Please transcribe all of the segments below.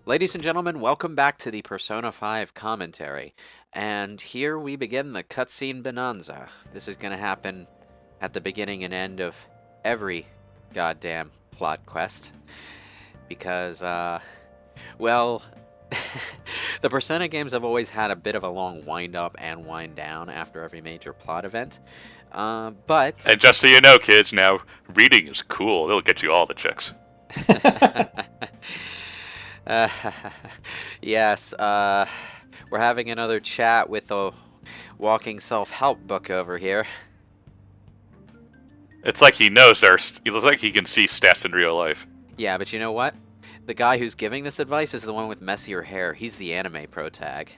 Ladies and gentlemen, welcome back to the Persona 5 commentary. And here we begin the cutscene bonanza. This is going to happen at the beginning and end of every goddamn plot quest. Because, well, the Persona games have always had a bit of a long wind up and wind down after every major plot event. But. And just so you know, kids, now, reading is cool. It'll get you all the chicks. Uh, yes, we're having another chat with a walking self-help book over here. It's like he knows it looks like he can see stats in real life. Yeah, but you know what? The guy who's giving this advice is the one with messier hair. He's the anime protag.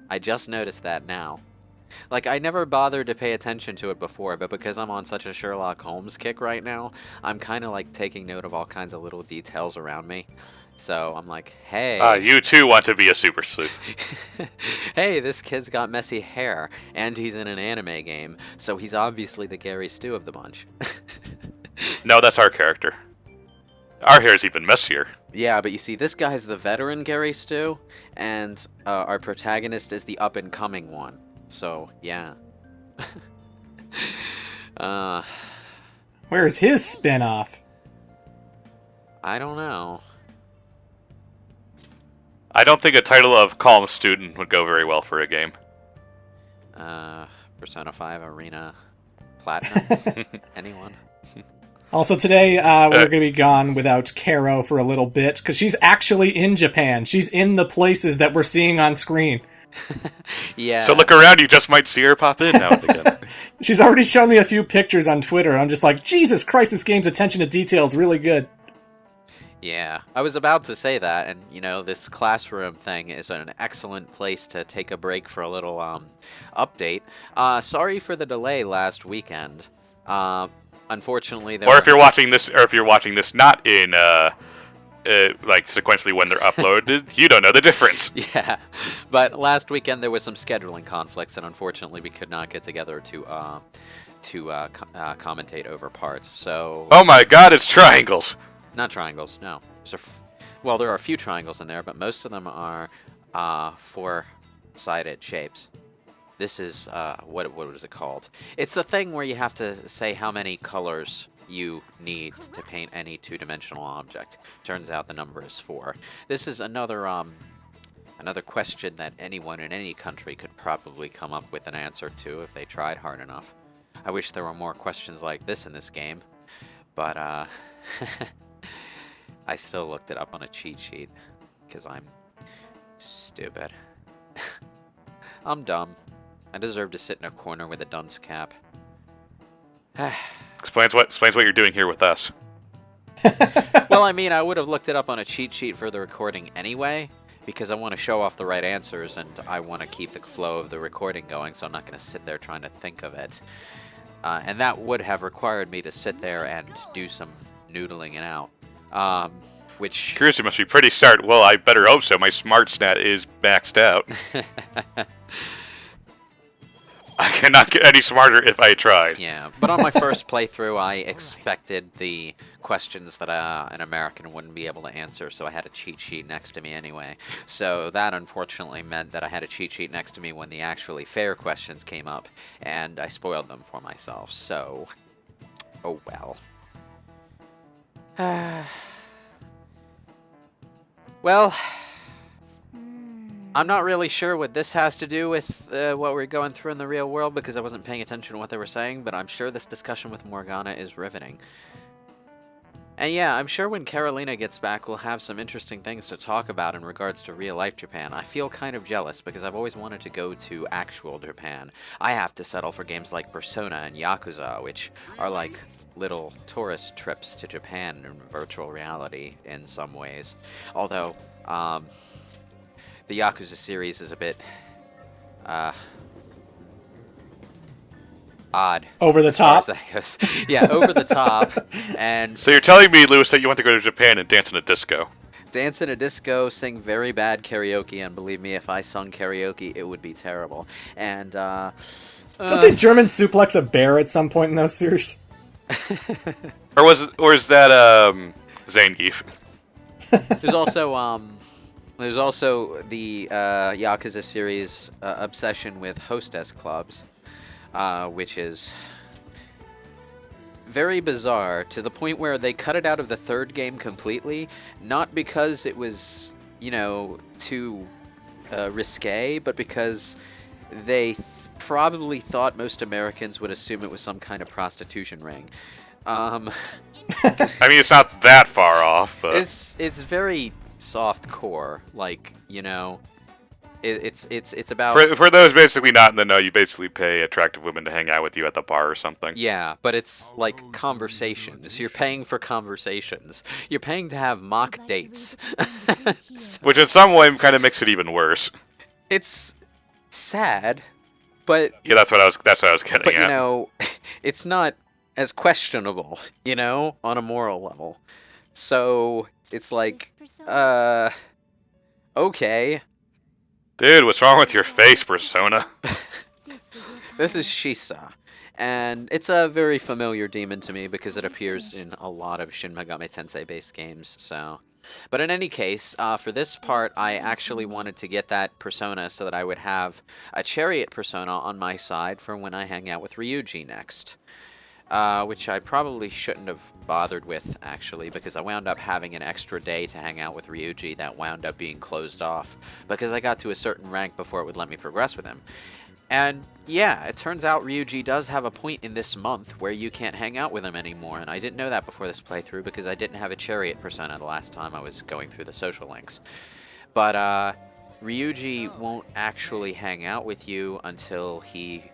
I just noticed that now. Like, I never bothered to pay attention to it before, but because I'm on such a Sherlock Holmes kick right now, I'm kind of like taking note of all kinds of little details around me. So I'm like, hey. You too want to be a super sleuth. Hey, this kid's got messy hair, and he's in an anime game, so he's obviously the Gary Stu of the bunch. No, that's our character. Our hair is even messier. Yeah, but you see, this guy's the veteran Gary Stu, and our protagonist is the up-and-coming one. So, yeah. Where's his spin-off? I don't know. I don't think a title of Calm Student would go very well for a game. Persona 5 Arena Platinum? Anyone? Also today, we're going to be gone without Caro for a little bit, because she's actually in Japan. She's in the places that we're seeing on screen. Yeah. So look around, you just might see her pop in now and again. She's already shown me a few pictures on Twitter. I'm just like, Jesus Christ, this game's attention to detail is really good. Yeah, I was about to say that, and you know, this classroom thing is an excellent place to take a break for a little update. Sorry for the delay last weekend. Unfortunately, Or if you're watching this not in like sequentially when they're uploaded, you don't know the difference. Yeah, but last weekend there was some scheduling conflicts, and unfortunately we could not get together to commentate over parts. So. Oh my God, it's triangles. Not triangles, no. Well, there are a few triangles in there, but most of them are four-sided shapes. This is, what is it called? It's the thing where you have to say how many colors you need to paint any two-dimensional object. Turns out the number is 4. This is another question that anyone in any country could probably come up with an answer to if they tried hard enough. I wish there were more questions like this in this game, but, I still looked it up on a cheat sheet, because I'm stupid. I'm dumb. I deserve to sit in a corner with a dunce cap. Explains what you're doing here with us. Well, I mean, I would have looked it up on a cheat sheet for the recording anyway, because I want to show off the right answers, and I want to keep the flow of the recording going, so I'm not going to sit there trying to think of it. And that would have required me to sit there and do some noodling it out. Which Kurusu must be pretty smart. Well, I better hope so. My smart stat is maxed out. I cannot get any smarter if I tried. Yeah, but on my first playthrough, I expected the questions that an American wouldn't be able to answer, so I had a cheat sheet next to me anyway. So that unfortunately meant that I had a cheat sheet next to me when the actually fair questions came up, and I spoiled them for myself. So, oh well. Well, I'm not really sure what this has to do with what we're going through in the real world because I wasn't paying attention to what they were saying, but I'm sure this discussion with Morgana is riveting. And yeah, I'm sure when Carolina gets back, we'll have some interesting things to talk about in regards to real-life Japan. I feel kind of jealous because I've always wanted to go to actual Japan. I have to settle for games like Persona and Yakuza, which are like little tourist trips to Japan in virtual reality in some ways. Although, the Yakuza series is a bit, odd. Over the top? As far as that goes. Yeah, over the top. And So you're telling me, Lewis, that you want to go to Japan and dance in a disco? dance in a disco, sing very bad karaoke, and believe me, if I sung karaoke, it would be terrible. And, Don't they German suplex a bear at some point in those series? Or is that Zangief? There's also There's also the Yakuza series obsession with hostess clubs, which is very bizarre to the point where they cut it out of the third game completely, not because it was, too risque, but because they probably thought most Americans would assume it was some kind of prostitution ring. I mean, it's not that far off, but it's very soft core, like, it's about for those basically not in the know, you basically pay attractive women to hang out with you at the bar or something. yeah, but it's like conversations. You're paying for conversations. You're paying to have mock dates. Which in some way kind of makes it even worse. It's sad, but Yeah, that's what I was getting but at. it's not as questionable, on a moral level. So it's like, okay. Dude, what's wrong with your face, Persona? This is Shisa, and it's a very familiar demon to me because it appears in a lot of Shin Megami Tensei-based games, so... But in any case, for this part, I actually wanted to get that persona so that I would have a chariot persona on my side for when I hang out with Ryuji next. Which I probably shouldn't have bothered with, actually, because I wound up having an extra day to hang out with Ryuji that wound up being closed off, because I got to a certain rank before it would let me progress with him. And yeah, it turns out Ryuji does have a point in this month where you can't hang out with him anymore, and I didn't know that before this playthrough because I didn't have a chariot persona the last time I was going through the social links. But Ryuji won't actually hang out with you until he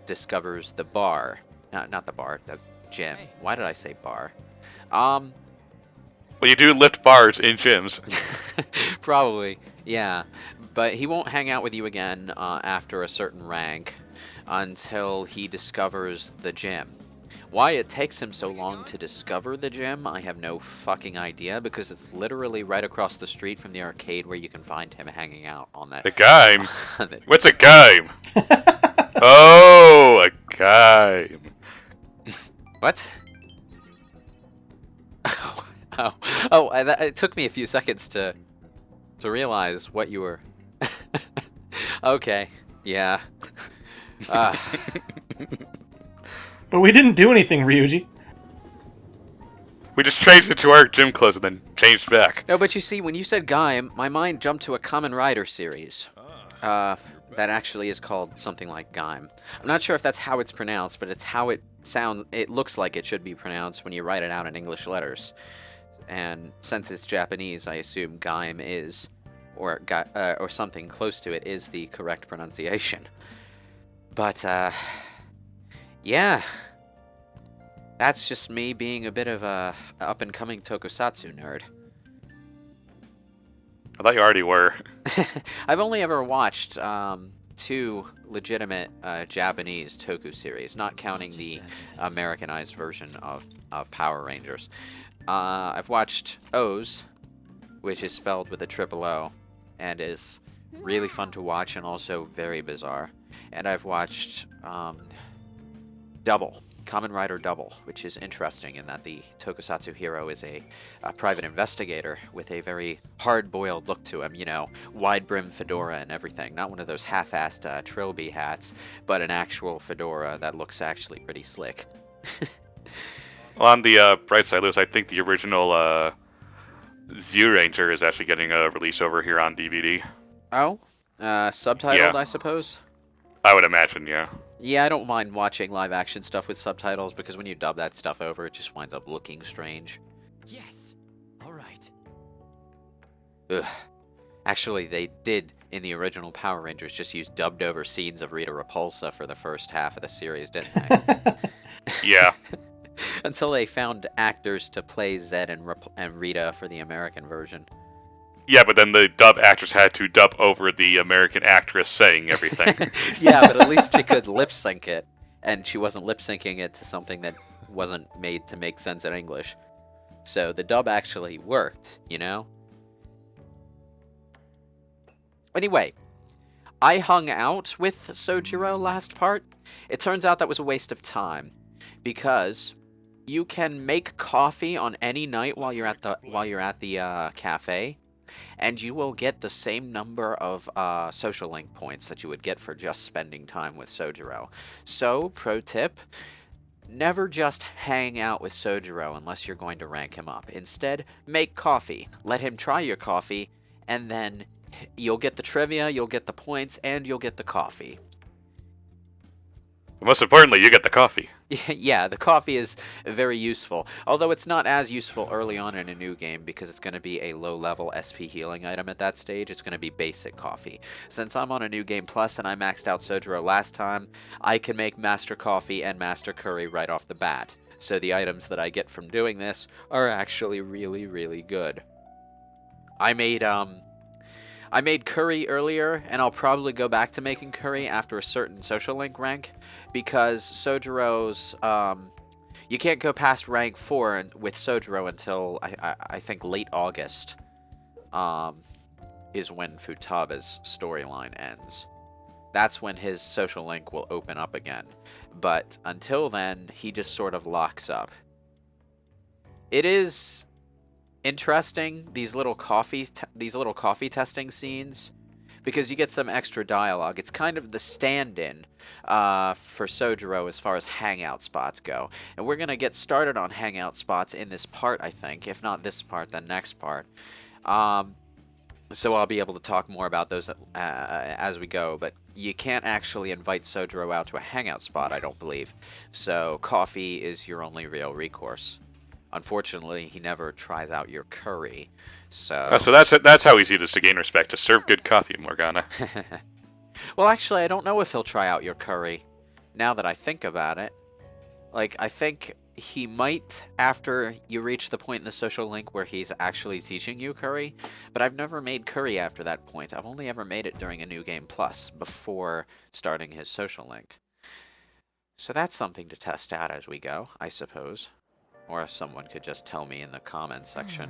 discovers the bar. Not the bar, the gym. Why did I say bar? Well, you do lift bars in gyms. Probably, yeah. But he won't hang out with you again after a certain rank until he discovers the gym. Why it takes him so long to discover the gym, I have no fucking idea, because it's literally right across the street from the arcade where you can find him hanging out on that. A game? What's a game? Oh, a game. What? It took me a few seconds to realize what you were. Okay, yeah. But we didn't do anything, Ryuji. We just changed it to our gym clothes and then changed back. No, but you see, when you said Gaim, my mind jumped to a Kamen Rider series. That actually is called something like Gaim. I'm not sure if that's how it's pronounced, but it's how it sounds. It looks like it should be pronounced when you write it out in English letters. And since it's Japanese, I assume Gaim is, or something close to it, is the correct pronunciation. But, yeah. That's just me being a bit of a up-and-coming tokusatsu nerd. I thought you already were. I've only ever watched 2 legitimate Japanese toku series, not counting the Americanized version of Power Rangers. I've watched O's, which is spelled with a triple O, and is really fun to watch and also very bizarre. And I've watched Double, Kamen Rider Double, which is interesting in that the tokusatsu hero is a private investigator with a very hard-boiled look to him, wide-brim fedora and everything. Not one of those half-assed trilby hats, but an actual fedora that looks actually pretty slick. Well, on the bright side, Lewis, I think the original Zoo Ranger is actually getting a release over here on DVD. Oh? Subtitled, Yeah. I suppose? I would imagine, yeah. Yeah, I don't mind watching live-action stuff with subtitles, because when you dub that stuff over, it just winds up looking strange. Yes. All right. Ugh. Actually, they did, in the original Power Rangers, just use dubbed-over scenes of Rita Repulsa for the first half of the series, didn't they? Yeah. Until they found actors to play Zed and Rita for the American version. Yeah, but then the dub actress had to dub over the American actress saying everything. Yeah, but at least she could lip-sync it, and she wasn't lip-syncing it to something that wasn't made to make sense in English. So the dub actually worked, Anyway, I hung out with Sojiro last part. It turns out that was a waste of time, because you can make coffee on any night while you're at the cafe, and you will get the same number of social link points that you would get for just spending time with Sojiro. So, pro tip, never just hang out with Sojiro unless you're going to rank him up. Instead, make coffee. Let him try your coffee, and then you'll get the trivia, you'll get the points, and you'll get the coffee. Most importantly, you get the coffee. Yeah, the coffee is very useful. Although it's not as useful early on in a new game because it's going to be a low-level SP healing item at that stage. It's going to be basic coffee. Since I'm on a new game plus and I maxed out Sojiro last time, I can make Master Coffee and Master Curry right off the bat. So the items that I get from doing this are actually really, really good. I made curry earlier, and I'll probably go back to making curry after a certain social link rank, because Sojiro's, you can't go past rank 4 with Sojiro until, I think, late August, is when Futaba's storyline ends. That's when his social link will open up again. But until then, he just sort of locks up. It is interesting, these little coffee testing scenes, because you get some extra dialogue. It's kind of the stand-in for Sojiro as far as hangout spots go, and we're gonna get started on hangout spots in this part, I think. If not this part, then next part. So I'll be able to talk more about those as we go, but you can't actually invite Sojiro out to a hangout spot, I don't believe. So coffee is your only real recourse. Unfortunately, he never tries out your curry, so... Oh, so that's how easy it is to gain respect, to serve good coffee, Morgana. Well, actually, I don't know if he'll try out your curry, now that I think about it. Like, I think he might after you reach the point in the social link where he's actually teaching you curry, but I've never made curry after that point. I've only ever made it during a New Game Plus, before starting his social link. So that's something to test out as we go, I suppose. Or if someone could just tell me in the comments section.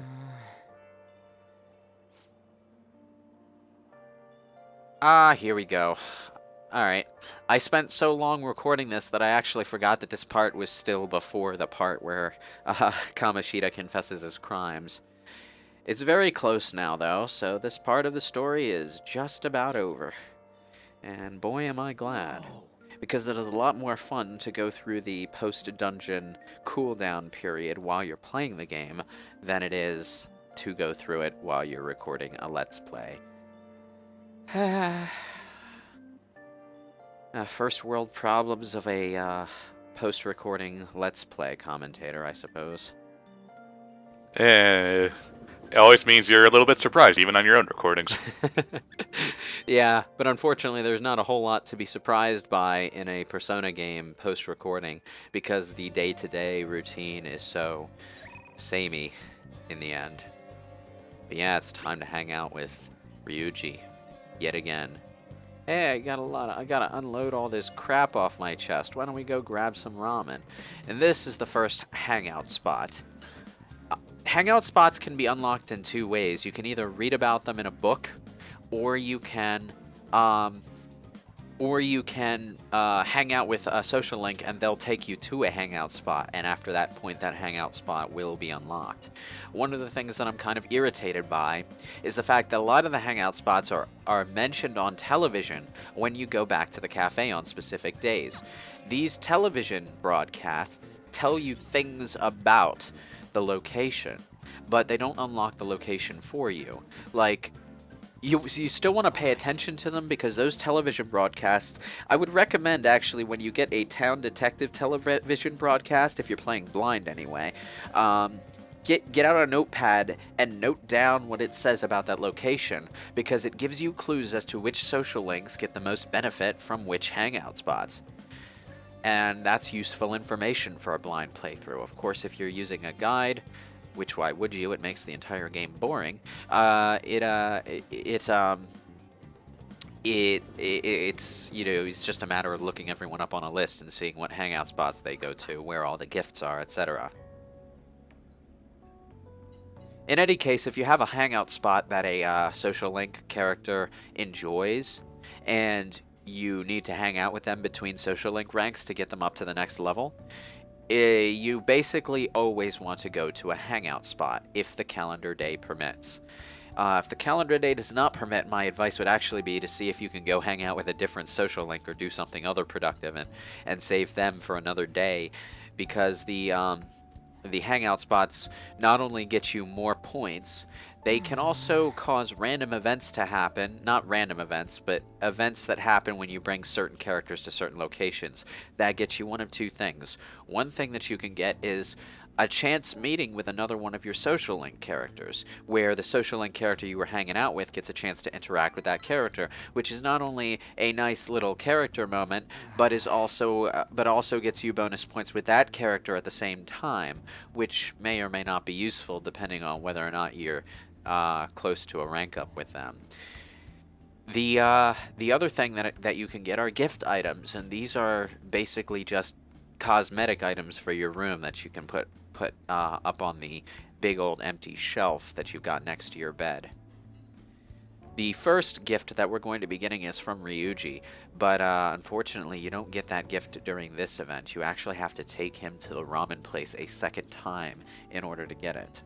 Here we go. Alright. I spent so long recording this that I actually forgot that this part was still before the part where Kamoshida confesses his crimes. It's very close now, though, so this part of the story is just about over. And boy, am I glad. Because it is a lot more fun to go through the post-dungeon cooldown period while you're playing the game than it is to go through it while you're recording a Let's Play. First world problems of a post-recording Let's Play commentator, I suppose. It always means you're a little bit surprised, even on your own recordings. Yeah, but unfortunately there's not a whole lot to be surprised by in a Persona game post-recording, because the day-to-day routine is so samey in the end. But yeah, it's time to hang out with Ryuji yet again. Hey, I gotta unload all this crap off my chest. Why don't we go grab some ramen? And this is the first hangout spot. Hangout spots can be unlocked in two ways. You can either read about them in a book, or you can hang out with a social link and they'll take you to a hangout spot, and after that point that hangout spot will be unlocked. One of the things that I'm kind of irritated by is the fact that a lot of the hangout spots are mentioned on television when you go back to the cafe on specific days. These television broadcasts tell you things about the location, but they don't unlock the location for you. Like, you still want to pay attention to them, because those television broadcasts, I would recommend actually when you get a town detective television broadcast, if you're playing blind anyway, get out a notepad and note down what it says about that location, because it gives you clues as to which social links get the most benefit from which hangout spots. And that's useful information for a blind playthrough. Of course, if you're using a guide, which why would you? It makes the entire game boring. It's you know, it's just a matter of looking everyone up on a list and seeing what hangout spots they go to, where all the gifts are, etc. In any case, if you have a hangout spot that a social link character enjoys, and you need to hang out with them between social link ranks to get them up to the next level, you basically always want to go to a hangout spot if the calendar day permits. If the calendar day does not permit, my advice would actually be to see if you can go hang out with a different social link or do something other productive and save them for another day, because the hangout spots not only get you more points, they can also cause random events to happen. Not random events, but events that happen when you bring certain characters to certain locations. That gets you one of two things. One thing that you can get is a chance meeting with another one of your social link characters, where the social link character you were hanging out with gets a chance to interact with that character, which is not only a nice little character moment, but also gets you bonus points with that character at the same time, which may or may not be useful depending on whether or not you're close to a rank up with them. The other thing that you can get are gift items, and these are basically just cosmetic items for your room that you can put up on the big old empty shelf that you've got next to your bed. The first gift that we're going to be getting is from Ryuji, but unfortunately you don't get that gift during this event. You actually have to take him to the ramen place a second time in order to get it.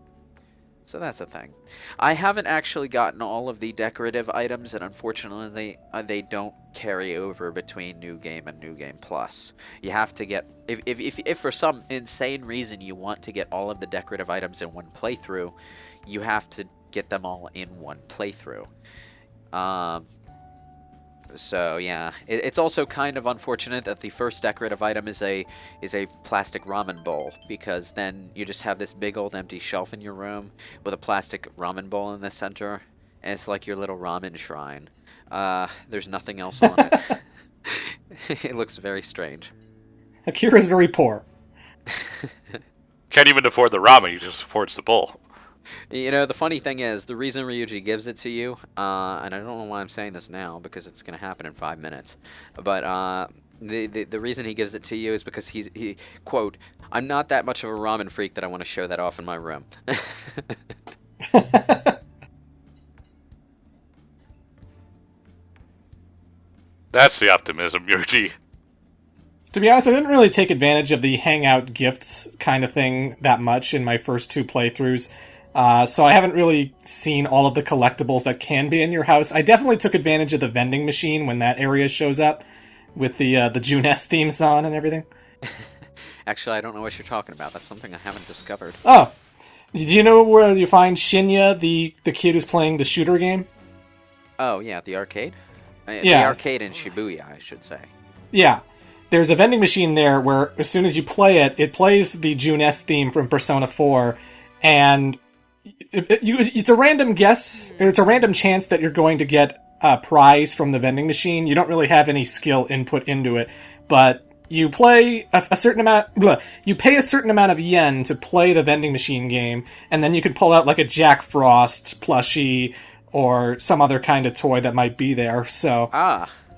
So that's a thing. I haven't actually gotten all of the decorative items, and unfortunately they don't carry over between New Game and New Game Plus. You have to get, if for some insane reason you want to get all of the decorative items in one playthrough, you have to get them all in one playthrough. So yeah, it's also kind of unfortunate that the first decorative item is a plastic ramen bowl, because then you just have this big old empty shelf in your room with a plastic ramen bowl in the center, and it's like your little ramen shrine. There's nothing else on it. It looks very strange. Akira's very poor. Can't even afford the ramen, he just affords the bowl. You know, the funny thing is, the reason Ryuji gives it to you, and I don't know why I'm saying this now, because it's going to happen in 5 minutes, but the reason he gives it to you is because he, quote, "I'm not that much of a ramen freak that I want to show that off in my room." That's the optimism, Ryuji. To be honest, I didn't really take advantage of the hangout gifts kind of thing that much in my first 2 playthroughs. So I haven't really seen all of the collectibles that can be in your house. I definitely took advantage of the vending machine when that area shows up, with the June-S theme song and everything. Actually, I don't know what you're talking about. That's something I haven't discovered. Oh, do you know where you find Shinya, the kid who's playing the shooter game? Oh yeah, the arcade. Yeah. The arcade in Shibuya, I should say. Yeah. There's a vending machine there where as soon as you play it, it plays the June-S theme from Persona 4, and it's a random guess, it's a random chance that you're going to get a prize from the vending machine. You don't really have any skill input into it, but you play a certain amount, you pay a certain amount of yen to play the vending machine game, and then you can pull out like a Jack Frost plushie or some other kind of toy that might be there. So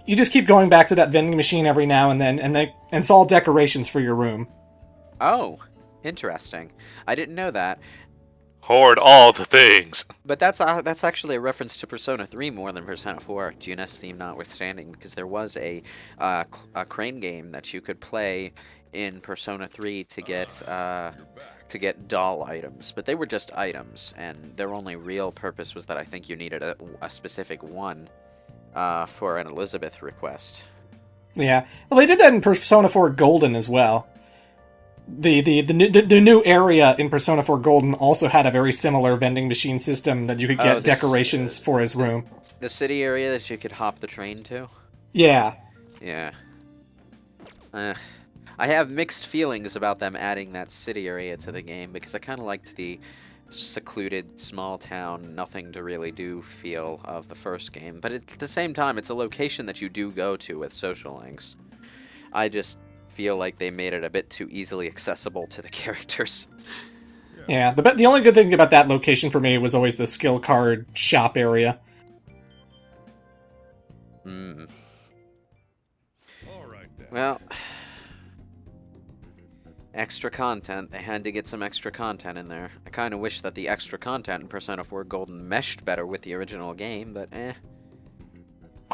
you just keep going back to that vending machine every now and then, and it's all decorations for your room. Oh, interesting. I didn't know that. Hoard all the things. But that's actually a reference to Persona 3 more than Persona 4, June-S theme notwithstanding, because there was a crane game that you could play in Persona 3 to get doll items, but they were just items, and their only real purpose was that I think you needed a specific one for an Elizabeth request. Yeah, well, they did that in Persona 4 Golden as well. The new area in Persona 4 Golden also had a very similar vending machine system that you could get decorations for his room. The city area that you could hop the train to? Yeah. Yeah. I have mixed feelings about them adding that city area to the game, because I kind of liked the secluded, small town, nothing to really do feel of the first game. But at the same time, it's a location that you do go to with social links. I just feel like they made it a bit too easily accessible to the characters. Yeah, the only good thing about that location for me was always the skill card shop area. Well, extra content. They had to get some extra content in there. I kind of wish that the extra content in Persona 4 Golden meshed better with the original game, but eh.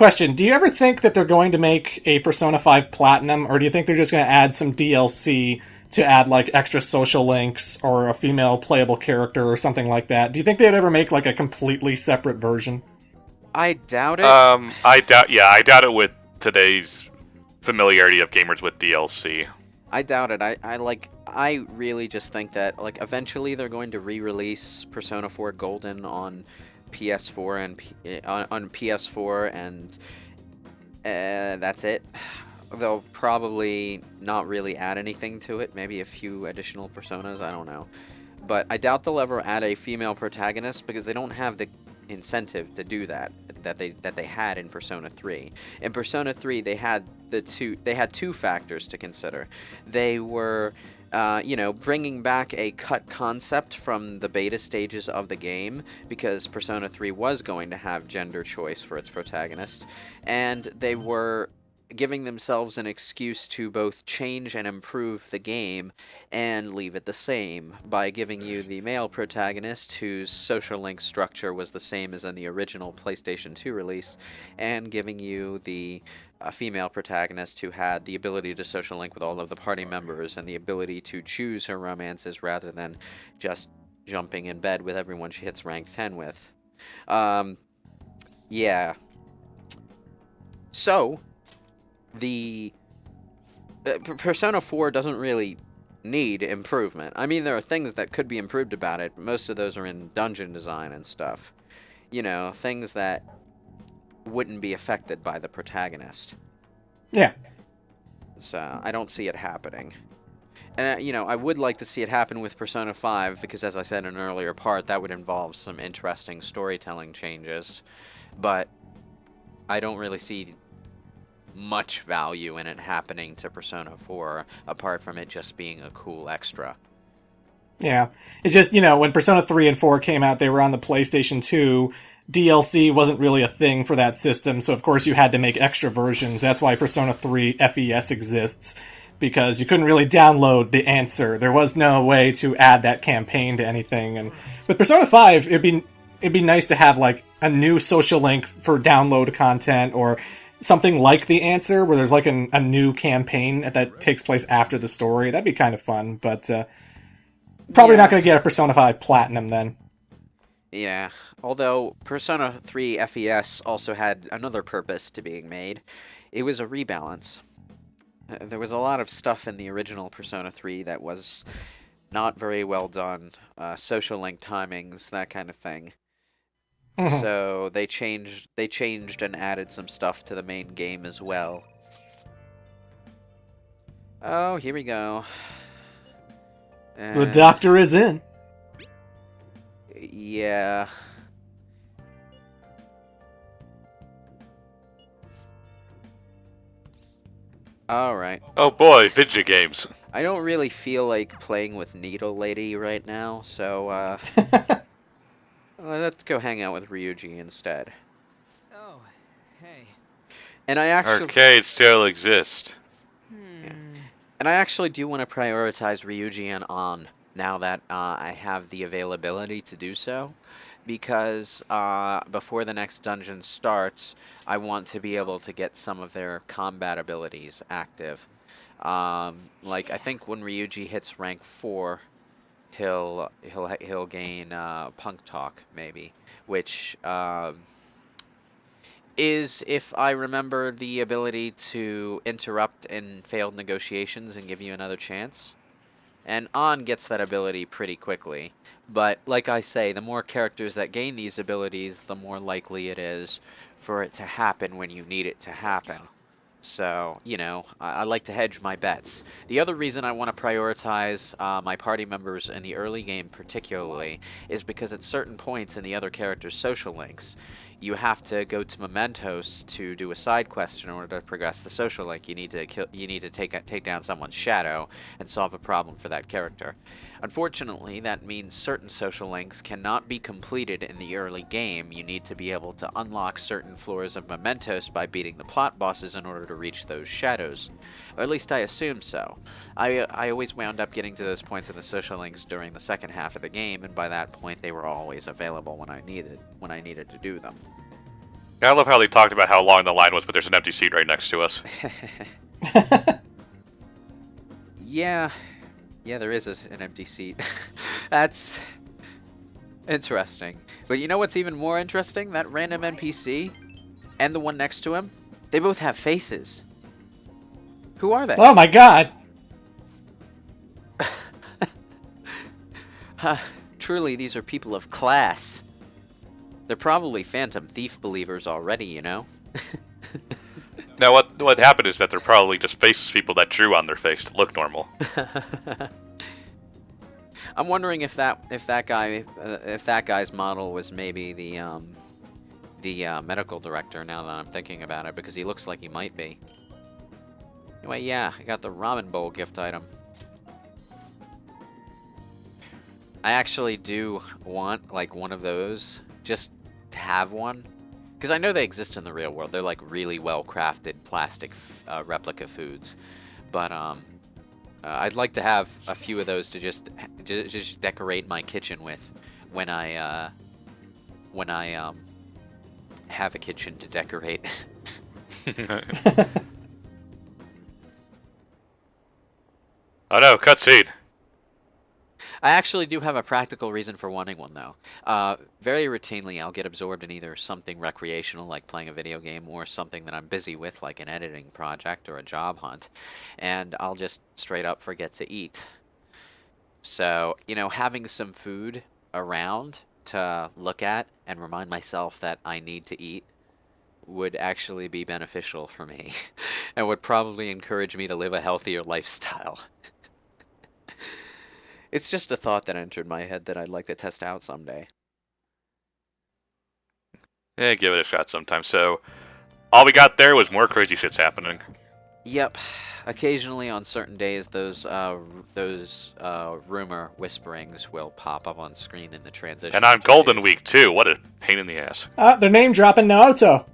Question, do you ever think that they're going to make a Persona 5 Platinum, or do you think they're just going to add some DLC to add, like, extra social links or a female playable character or something like that? Do you think they'd ever make, like, a completely separate version? I doubt it. I doubt it with today's familiarity of gamers with DLC. I doubt it. I really just think that, like, eventually they're going to re-release Persona 4 Golden on PS4 and on PS4, and that's it. They'll probably not really add anything to it. Maybe a few additional personas. I don't know, but I doubt they'll ever add a female protagonist because they don't have the incentive to do that they had in Persona 3. In Persona 3, they had two factors to consider. They were bringing back a cut concept from the beta stages of the game, because Persona 3 was going to have gender choice for its protagonist, and they were giving themselves an excuse to both change and improve the game and leave it the same by giving you the male protagonist whose social link structure was the same as in the original PlayStation 2 release, and giving you the female protagonist who had the ability to social link with all of the party members and the ability to choose her romances rather than just jumping in bed with everyone she hits rank 10 with. Yeah. So, the Persona 4 doesn't really need improvement. I mean, there are things that could be improved about it, but most of those are in dungeon design and stuff. You know, things that wouldn't be affected by the protagonist. Yeah. So, I don't see it happening. And, I would like to see it happen with Persona 5, because as I said in an earlier part, that would involve some interesting storytelling changes. But I don't really see much value in it happening to Persona 4, apart from it just being a cool extra. Yeah. It's just, when Persona 3 and 4 came out, they were on the PlayStation 2. DLC wasn't really a thing for that system, so of course you had to make extra versions. That's why Persona 3 FES exists, because you couldn't really download the answer. There was no way to add that campaign to anything. And with Persona 5, it'd be nice to have, like, a new social link for download content, or something like the answer, where there's like a new campaign that takes place after the story. That'd be kind of fun, but probably not going to get a Persona 5 Platinum then. Yeah, although Persona 3 FES also had another purpose to being made. It was a rebalance. There was a lot of stuff in the original Persona 3 that was not very well done. Social link timings, that kind of thing. So they changed and added some stuff to the main game as well. Oh, here we go. The doctor is in. Yeah. Alright. Oh boy, video games. I don't really feel like playing with Needle Lady right now, so let's go hang out with Ryuji instead. Oh, hey. And I actually Arcades still exist. Yeah. And I actually do want to prioritize Ryuji and An now that I have the availability to do so, because before the next dungeon starts, I want to be able to get some of their combat abilities active. Like, I think when Ryuji hits rank 4, he'll gain Punk Talk, maybe, which is, if I remember, the ability to interrupt in failed negotiations and give you another chance. And An gets that ability pretty quickly, but like I say, the more characters that gain these abilities, the more likely it is for it to happen when you need it to happen. So, I like to hedge my bets. The other reason I want to prioritize my party members in the early game particularly is because at certain points in the other characters' social links, you have to go to Mementos to do a side quest in order to progress the social link. You need to take down someone's shadow and solve a problem for that character. Unfortunately, that means certain social links cannot be completed in the early game. You need to be able to unlock certain floors of Mementos by beating the plot bosses in order to reach those shadows. Or at least I assume so. I always wound up getting to those points in the social links during the second half of the game, and by that point they were always available when I needed to do them. I love how they talked about how long the line was, but there's an empty seat right next to us. Yeah, there is an empty seat. That's interesting. But you know what's even more interesting? That random NPC and the one next to him, they both have faces. Who are they? Oh my god! Truly, these are people of class. They're probably Phantom Thief believers already, you know? Now, what happened is that they're probably just faceless people that drew on their face to look normal. I'm wondering if that guy's model was maybe the medical director. Now that I'm thinking about it, because he looks like he might be. Anyway, yeah, I got the ramen bowl gift item. I actually do want like one of those, just to have one, because I know they exist in the real world. They're like really well crafted plastic replica foods, but I'd like to have a few of those to just decorate my kitchen with when I have a kitchen to decorate. Oh no, cutscene. I actually do have a practical reason for wanting one, though. Very routinely, I'll get absorbed in either something recreational, like playing a video game, or something that I'm busy with, like an editing project or a job hunt, and I'll just straight up forget to eat. So, you know, having some food around to look at and remind myself that I need to eat would actually be beneficial for me, and would probably encourage me to live a healthier lifestyle. It's just a thought that entered my head that I'd like to test out someday. Yeah, give it a shot sometime. So, all we got there was more crazy shits happening. Yep. Occasionally on certain days, those rumor whisperings will pop up on screen in the transition. And on Golden Week, too. What a pain in the ass. They're name dropping Naoto.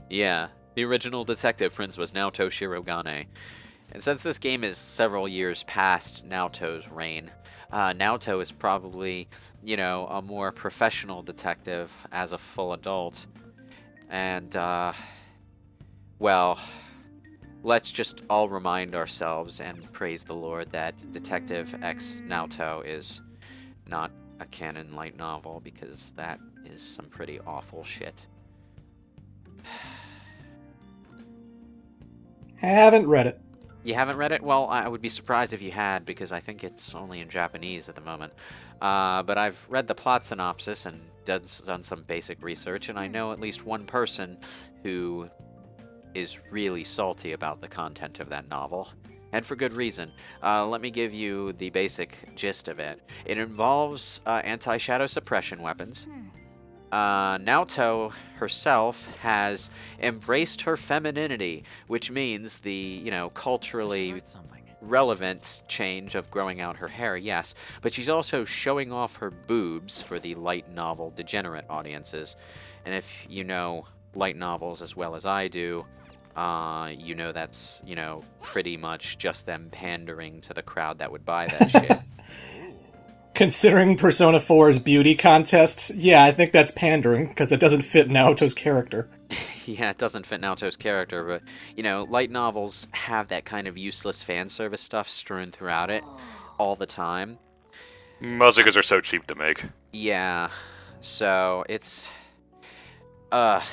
Yeah. The original detective prince was Naoto Shirogane. And since this game is several years past Naoto's reign, Naoto is probably, you know, a more professional detective as a full adult. And, well, let's just all remind ourselves and praise the Lord that Detective X Naoto is not a canon light novel, because that is some pretty awful shit. Haven't read it. You haven't read it? Well, I would be surprised if you had, because I think it's only in Japanese at the moment. But I've read the plot synopsis and done some basic research, and I know at least one person who is really salty about the content of that novel. And for good reason. Let me give you the basic gist of it. It involves anti-shadow suppression weapons. Naoto herself has embraced her femininity, which means the, you know, culturally relevant change of growing out her hair, yes, but she's also showing off her boobs for the light novel degenerate audiences. And if you know light novels as well as I do, you know that's, you know, pretty much just them pandering to the crowd that would buy that shit. Considering Persona 4's beauty contests, yeah, I think that's pandering, because it doesn't fit Naoto's character. Yeah, it doesn't fit Naoto's character, but, you know, light novels have that kind of useless fan service stuff strewn throughout it all the time. Mostly because they're so cheap to make. Yeah, so it's kind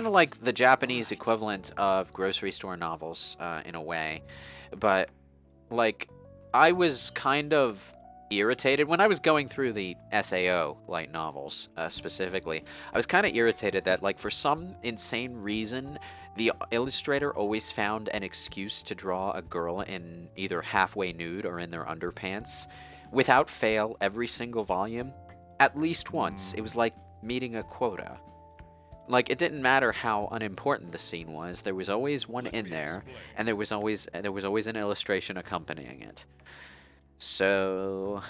of like the Japanese equivalent of grocery store novels, in a way. But, like, I was kind of irritated when I was going through the SAO light novels, specifically. I was kind of irritated that, like, for some insane reason, the illustrator always found an excuse to draw a girl in either halfway nude or in their underpants, without fail, every single volume, at least once. It was like meeting a quota. Like, it didn't matter how unimportant the scene was, there was always one in there, and there was always an illustration accompanying it. So,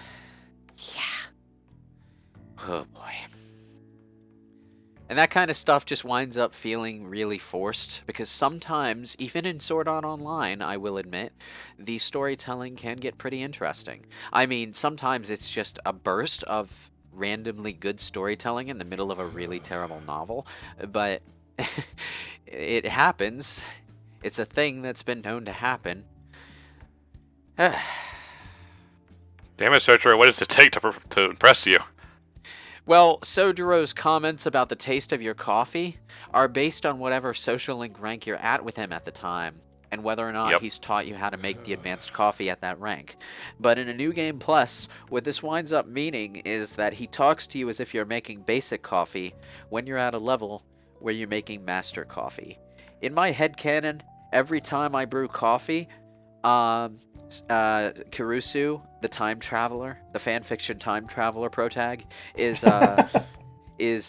yeah. Oh boy. And that kind of stuff just winds up feeling really forced, because sometimes, even in Sword Art Online, I will admit, the storytelling can get pretty interesting. I mean, sometimes it's just a burst of randomly good storytelling in the middle of a really terrible novel, but It happens. It's a thing that's been known to happen. Damn it, Sojiro, what does it take to impress you? Well, Sojiro's comments about the taste of your coffee are based on whatever social link rank you're at with him at the time, and whether or not he's taught you how to make the advanced coffee at that rank. But in a New Game Plus, what this winds up meaning is that he talks to you as if you're making basic coffee when you're at a level where you're making master coffee. In my headcanon, every time I brew coffee, Kurusu, the time traveler, the fanfiction time traveler protag, is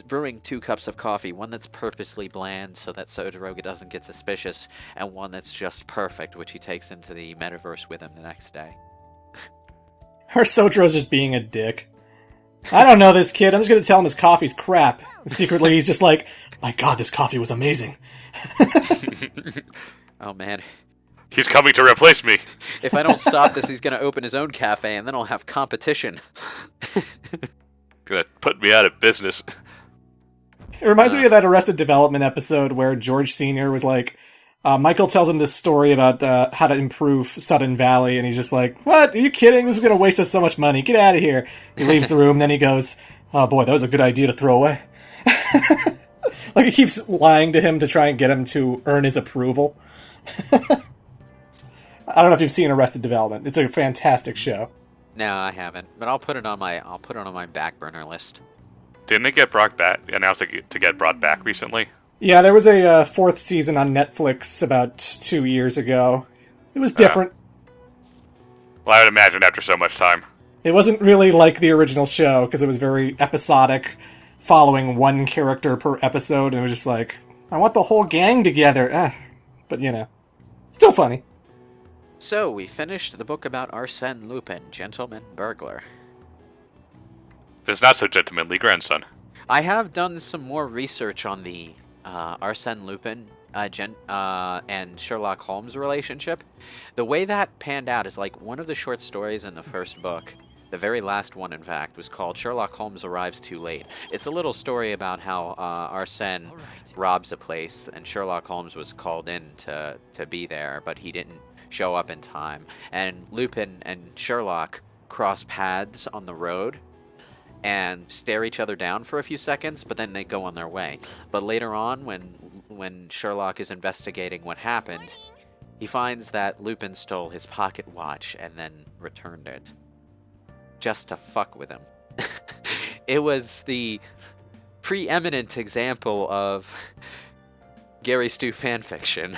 brewing 2 cups of coffee, one that's purposely bland so that Sojiro doesn't get suspicious, and one that's just perfect, which he takes into the metaverse with him the next day. Or Sojiro's just being a dick. I don't know this kid, I'm just gonna tell him his coffee's crap. And secretly he's just like, my god, this coffee was amazing. Oh man. He's coming to replace me. If I don't stop this, he's gonna open his own cafe, and then I'll have competition. Gonna put me out of business. It reminds me of that Arrested Development episode where George Sr. was like, Michael tells him this story about how to improve Sudden Valley, and he's just like, what? Are you kidding? This is going to waste us so much money. Get out of here. He leaves the room, then he goes, oh boy, that was a good idea to throw away. Like, he keeps lying to him to try and get him to earn his approval. I don't know if you've seen Arrested Development. It's a fantastic show. No, I haven't, but I'll put it on my back burner list. Didn't it get announced to get brought back recently? Yeah, there was a 4th season on Netflix about 2 years ago. It was different. Well, I would imagine after so much time. It wasn't really like the original show, because it was very episodic, following one character per episode, and it was just like, I want the whole gang together. But, still funny. So, we finished the book about Arsène Lupin, gentleman burglar. His not-so-gentlemanly grandson. I have done some more research on the Arsène Lupin and Sherlock Holmes relationship. The way that panned out is like one of the short stories in the first book, the very last one in fact, was called Sherlock Holmes Arrives Too Late. It's a little story about how Arsène robs a place and Sherlock Holmes was called in to be there, but he didn't show up in time. And Lupin and Sherlock cross paths on the road and stare each other down for a few seconds, but then they go on their way. But later on, when Sherlock is investigating what happened, he finds that Lupin stole his pocket watch and then returned it. Just to fuck with him. It was the preeminent example of Gary Stu fanfiction.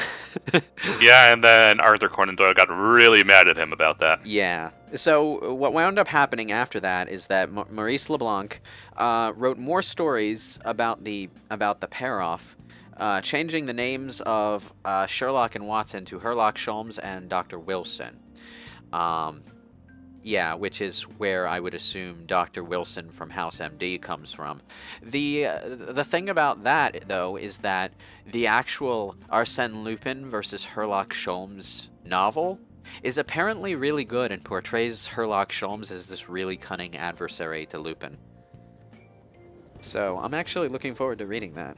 Yeah, and then Arthur Conan Doyle got really mad at him about that. Yeah. So what wound up happening after that is that Maurice LeBlanc wrote more stories about the pair-off, changing the names of Sherlock and Watson to Sherlock Holmes and Dr. Wilson. Yeah, which is where I would assume Dr. Wilson from House MD comes from. The thing about that, though, is that the actual Arsène Lupin versus Sherlock Holmes novel is apparently really good and portrays Sherlock Holmes as this really cunning adversary to Lupin. So I'm actually looking forward to reading that.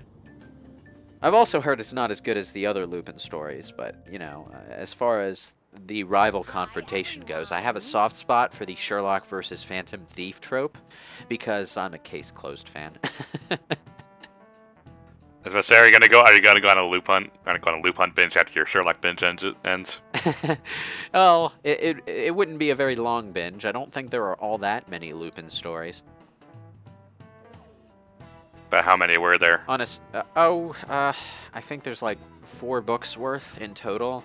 I've also heard it's not as good as the other Lupin stories, but, as far as the rival confrontation goes, I have a soft spot for the Sherlock versus Phantom Thief trope, because I'm a Case Closed fan. As I say, are you gonna go on a Lupin binge after your Sherlock binge ends? Well, it wouldn't be a very long binge. I don't think there are all that many Lupin stories. But how many were there? I think there's like 4 books worth in total.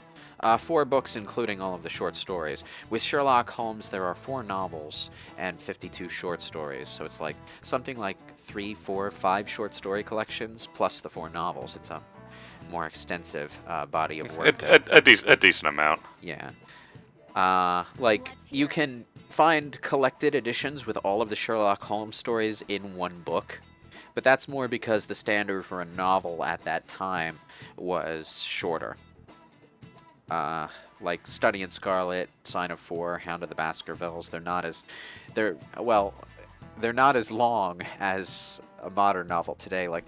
4 books including all of the short stories. With Sherlock Holmes, there are 4 novels and 52 short stories. So it's like something like 3, 4, 5 short story collections plus the 4 novels. It's a more extensive body of work. A decent amount. Yeah. You can find collected editions with all of the Sherlock Holmes stories in one book. But that's more because the standard for a novel at that time was shorter. Like Study in Scarlet, Sign of 4, Hound of the Baskervilles, they're not as long as a modern novel today. Like,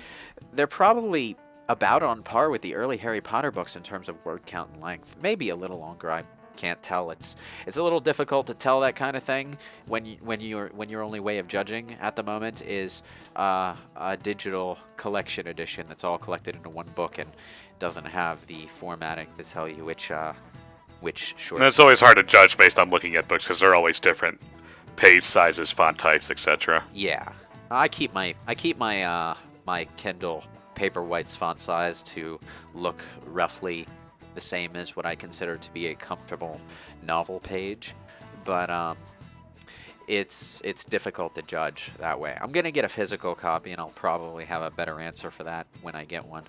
they're probably about on par with the early Harry Potter books in terms of word count and length. Maybe a little longer. I can't tell. It's a little difficult to tell that kind of thing when your only way of judging at the moment is a digital collection edition that's all collected into one book and doesn't have the formatting to tell you which short. And it's always hard to judge based on looking at books because they're always different page sizes, font types, etc. Yeah, I keep my my Kindle Paperwhite's font size to look roughly the same as what I consider to be a comfortable novel page, but it's difficult to judge that way. I'm gonna get a physical copy, and I'll probably have a better answer for that when I get one.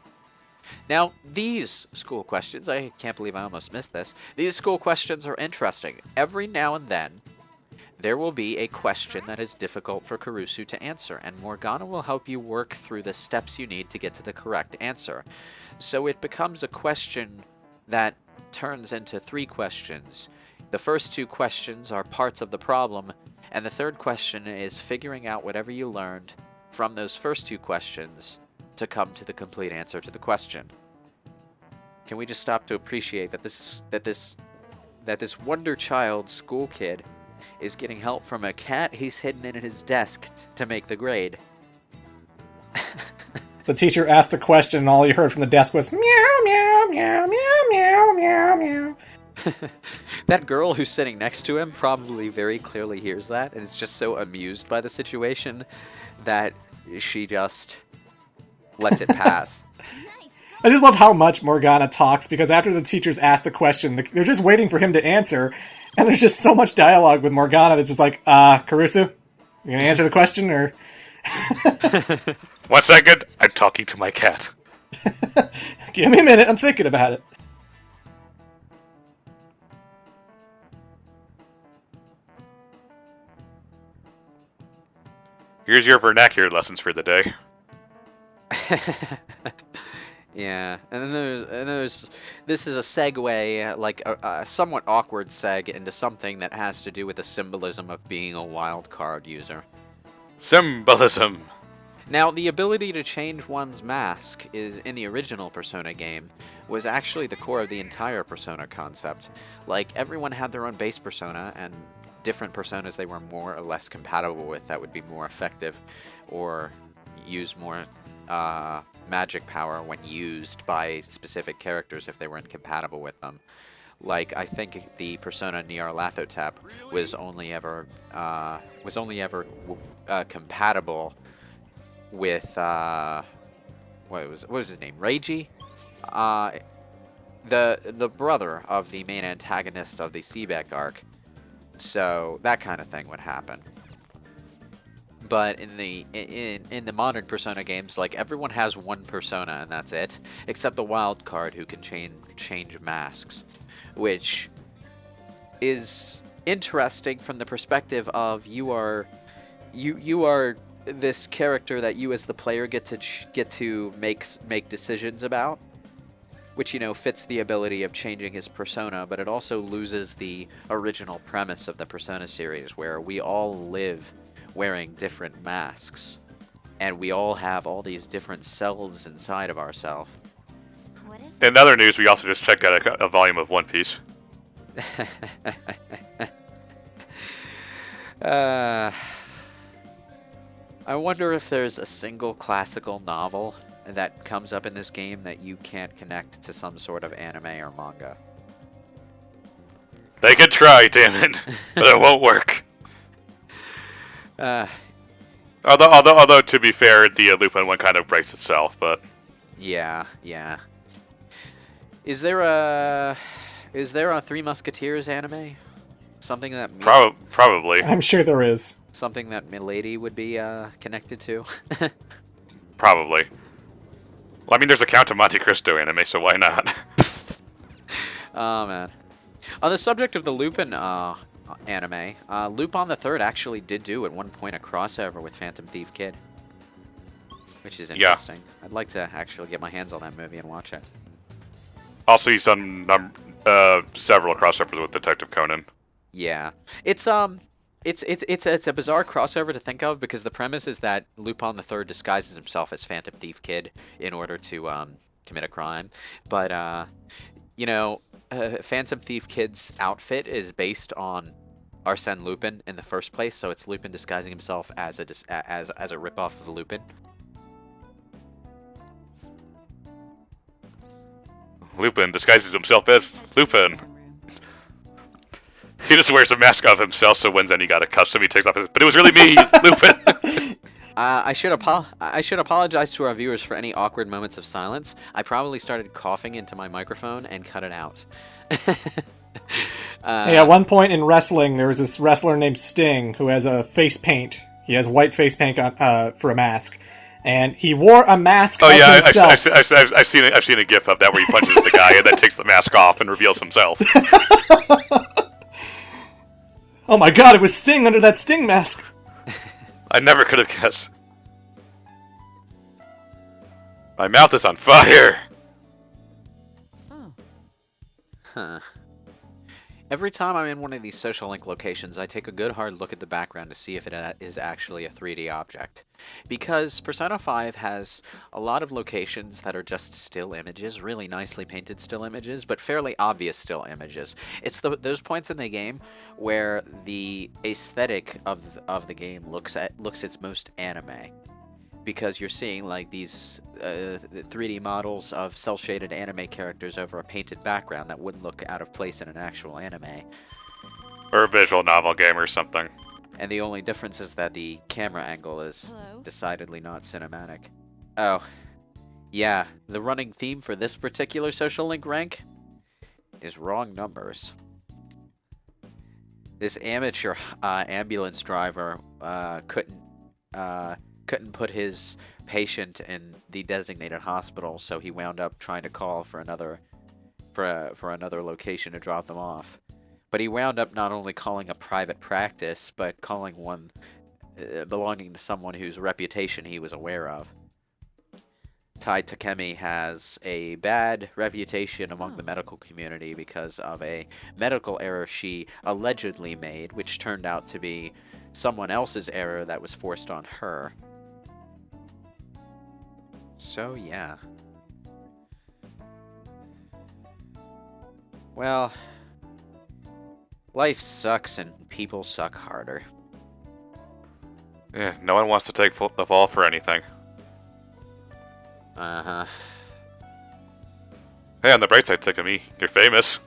Now, these school questions, I can't believe I almost missed this. These school questions are interesting. Every now and then, there will be a question that is difficult for Kurusu to answer, and Morgana will help you work through the steps you need to get to the correct answer. So it becomes a question that turns into 3 questions. The first 2 questions are parts of the problem, and the third question is figuring out whatever you learned from those first 2 questions to come to the complete answer to the question. Can we just stop to appreciate that this wonder child school kid is getting help from a cat he's hidden in his desk to make the grade? The teacher asked the question, and all you heard from the desk was meow, meow, meow, meow, meow, meow, meow. That girl who's sitting next to him probably very clearly hears that and is just so amused by the situation that she just lets it pass. I just love how much Morgana talks, because after the teachers ask the question, they're just waiting for him to answer, and there's just so much dialogue with Morgana that's just like, Kurusu, you gonna answer the question, or... 1 second, I'm talking to my cat. Give me a minute, I'm thinking about it. Here's your vernacular lessons for the day. Yeah, and then there's this is a segue, like a somewhat awkward seg into something that has to do with the symbolism of being a wild card user. Symbolism. Now, the ability to change one's mask is in the original Persona game was actually the core of the entire Persona concept. Like, everyone had their own base persona, and different personas they were more or less compatible with that would be more effective or use more magic power when used by specific characters if they were incompatible with them. Like, I think the persona Nyarlathotep was only ever compatible with what was his name? Reiji? The brother of the main antagonist of the Seebeck arc. So that kind of thing would happen. But in the modern Persona games, like, everyone has one persona and that's it, except the wild card who can change masks, which is interesting from the perspective of you are this character that you as the player get to make decisions about, which, you know, fits the ability of changing his persona, but it also loses the original premise of the Persona series, where we all live wearing different masks, and we all have all these different selves inside of ourselves. In other news, we also just checked out a volume of One Piece. I wonder if there's a single classical novel that comes up in this game that you can't connect to some sort of anime or manga. They could try, damn it, but it won't work. Although to be fair, the Lupin one kind of breaks itself, but yeah. Is there a Three Musketeers anime? Something that probably. I'm sure there is. Something that Milady would be connected to. Probably. Well, I mean, there's a Count of Monte Cristo anime, so why not? Oh man. On the subject of the Lupin anime, Lupin the Third actually did do at one point a crossover with Phantom Thief Kid, which is interesting. Yeah. I'd like to actually get my hands on that movie and watch it. Also, he's done several crossovers with Detective Conan. Yeah, it's It's a bizarre crossover to think of because the premise is that Lupin the Third disguises himself as Phantom Thief Kid in order to commit a crime, but you know, Phantom Thief Kid's outfit is based on Arsène Lupin in the first place, so it's Lupin disguising himself as a ripoff of Lupin. Lupin disguises himself as Lupin. He just wears a mask of himself, so when Zenny got a custom, he takes off his... But it was really me, Lupin! I should apologize to our viewers for any awkward moments of silence. I probably started coughing into my microphone and cut it out. Hey, at one point in wrestling, there was this wrestler named Sting who has a face paint. He has white face paint on, for a mask. And he wore a mask of himself. I've seen a gif of that where he punches the guy and then takes the mask off and reveals himself. Oh my god, it was Sting under that Sting mask! I never could have guessed. My mouth is on fire! Huh. Every time I'm in one of these social link locations, I take a good hard look at the background to see if it is actually a 3D object. Because Persona 5 has a lot of locations that are just still images, really nicely painted still images, but fairly obvious still images. It's those points in the game where the aesthetic of the game looks its most anime. Because you're seeing like these 3D models of cel-shaded anime characters over a painted background that wouldn't look out of place in an actual anime. Or a visual novel game or something. And the only difference is that the camera angle is decidedly not cinematic. Oh, yeah, the running theme for this particular social link rank is wrong numbers. This amateur ambulance driver couldn't put his patient in the designated hospital, so he wound up trying to call for another location to drop them off. But he wound up not only calling a private practice, but calling one belonging to someone whose reputation he was aware of. Tae Takemi has a bad reputation among the medical community because of a medical error she allegedly made, which turned out to be someone else's error that was forced on her. So, yeah. Well, life sucks and people suck harder. Yeah, no one wants to take the fall for anything. Uh-huh. Hey, on the bright side, Takemi, you're famous.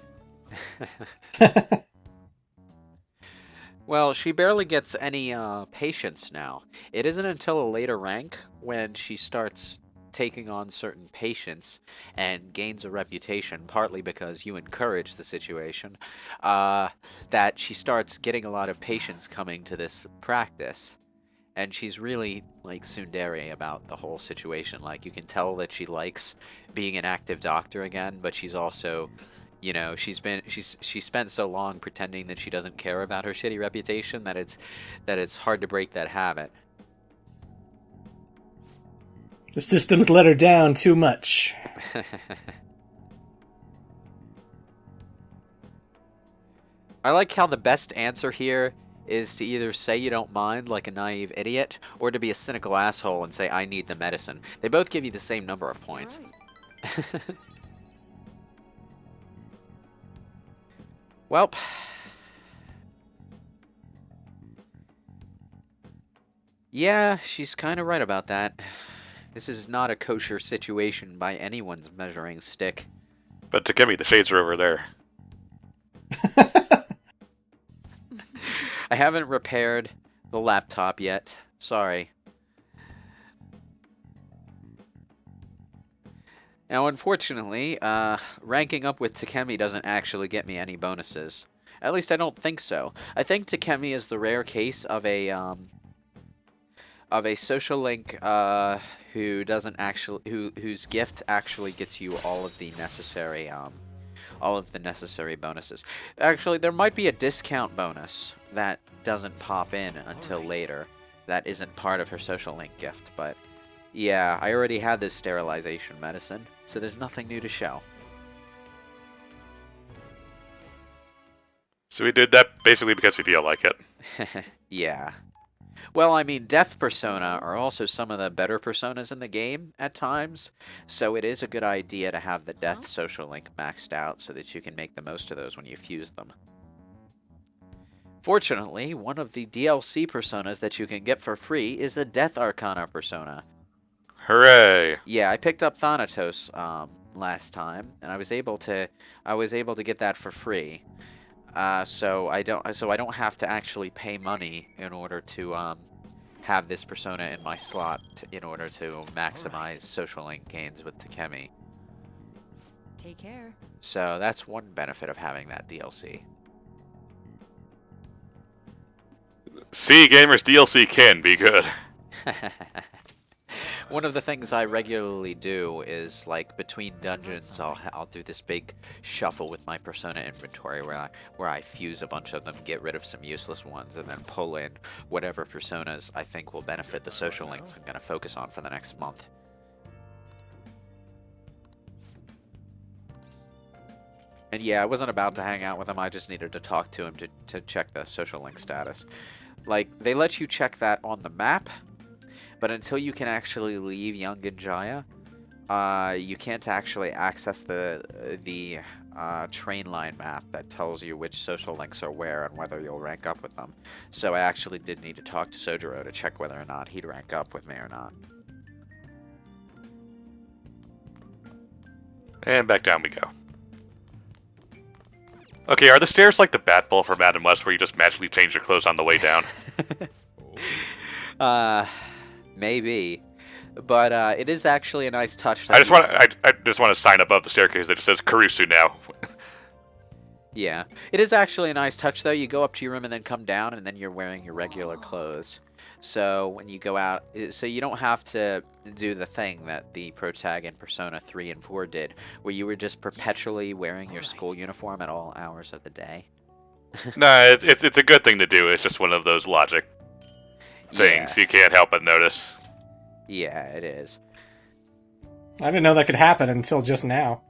Well, she barely gets any patients now. It isn't until a later rank when she starts taking on certain patients and gains a reputation, partly because you encourage the situation, that she starts getting a lot of patients coming to this practice. And she's really, like, tsundere about the whole situation. Like, you can tell that she likes being an active doctor again, but she's also, you know, she spent so long pretending that she doesn't care about her shitty reputation that it's hard to break that habit. The system's let her down too much. I like how the best answer here is to either say you don't mind like a naive idiot, or to be a cynical asshole and say I need the medicine. They both give you the same number of points. Welp. Yeah, she's kind of right about that. This is not a kosher situation by anyone's measuring stick. But Takemi, the shades are over there. I haven't repaired the laptop yet. Sorry. Now, unfortunately, ranking up with Takemi doesn't actually get me any bonuses. At least I don't think so. I think Takemi is the rare case of a social link whose gift actually gets you all of the necessary bonuses. Actually, there might be a discount bonus that doesn't pop in until later. That isn't part of her social link gift, but yeah, I already had this sterilization medicine, so there's nothing new to show. So we did that basically because we feel like it. Yeah. Well, I mean, Death Persona are also some of the better personas in the game at times, so it is a good idea to have the Death social link maxed out so that you can make the most of those when you fuse them. Fortunately, one of the DLC personas that you can get for free is a Death Arcana persona. Hooray! Yeah, I picked up Thanatos last time, and I was able to get that for free. So I don't have to actually pay money in order to have this persona in my slot in order to maximize social link gains with Takemi. Take care. So that's one benefit of having that DLC. See, gamers, DLC can be good. One of the things I regularly do is, like, between dungeons, I'll do this big shuffle with my persona inventory where I fuse a bunch of them, get rid of some useless ones, and then pull in whatever personas I think will benefit the social links I'm going to focus on for the next month. And yeah, I wasn't about to hang out with him, I just needed to talk to him to check the social link status. Like, they let you check that on the map, but until you can actually leave Yanganjaya, you can't actually access the train line map that tells you which social links are where and whether you'll rank up with them. So I actually did need to talk to Sojiro to check whether or not he'd rank up with me or not. And back down we go. Okay, are the stairs like the Bat Bowl from Adam West where you just magically change your clothes on the way down? Maybe. But it is actually a nice touch. I just want to sign above the staircase that just says Kurusu now. Yeah. It is actually a nice touch, though. You go up to your room and then come down, and then you're wearing your regular clothes. So when you go out, so you don't have to do the thing that the protag in Persona 3 and 4 did, where you were just perpetually wearing your school uniform at all hours of the day. No, it's a good thing to do. It's just one of those logic things you can't help but notice. Yeah, it is. I didn't know that could happen until just now.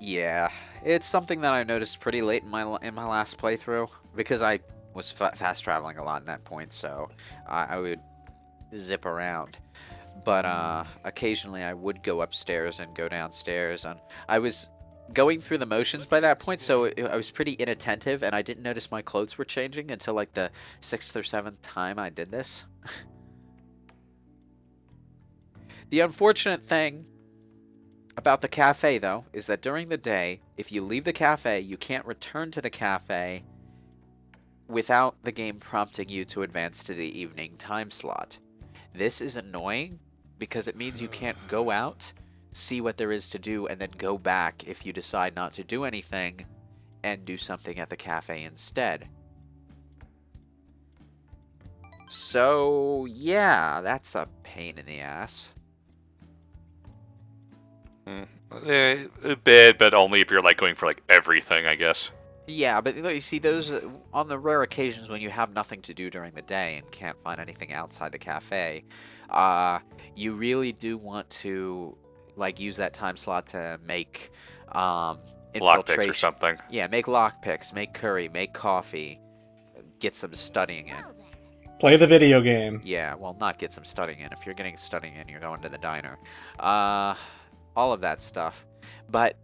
Yeah, it's something that I noticed pretty late in my last playthrough, because I was fast traveling a lot in that point, so I would zip around. But occasionally I would go upstairs and go downstairs, and I was going through the motions by that point, so I was pretty inattentive, and I didn't notice my clothes were changing until like the 6th or 7th time I did this. The unfortunate thing about the cafe, though, is that during the day, if you leave the cafe, you can't return to the cafe without the game prompting you to advance to the evening time slot. This is annoying because it means you can't go out, see what there is to do, and then go back if you decide not to do anything and do something at the cafe instead. So, yeah, that's a pain in the ass. A bit, but only if you're like going for like everything, I guess. Yeah, but you see, those on the rare occasions when you have nothing to do during the day and can't find anything outside the cafe, you really do want to like use that time slot to make lockpicks or something. Yeah, make lockpicks, make curry, make coffee, get some studying in. Play the video game. Yeah, well, not get some studying in. If you're getting studying in, you're going to the diner. All of that stuff. But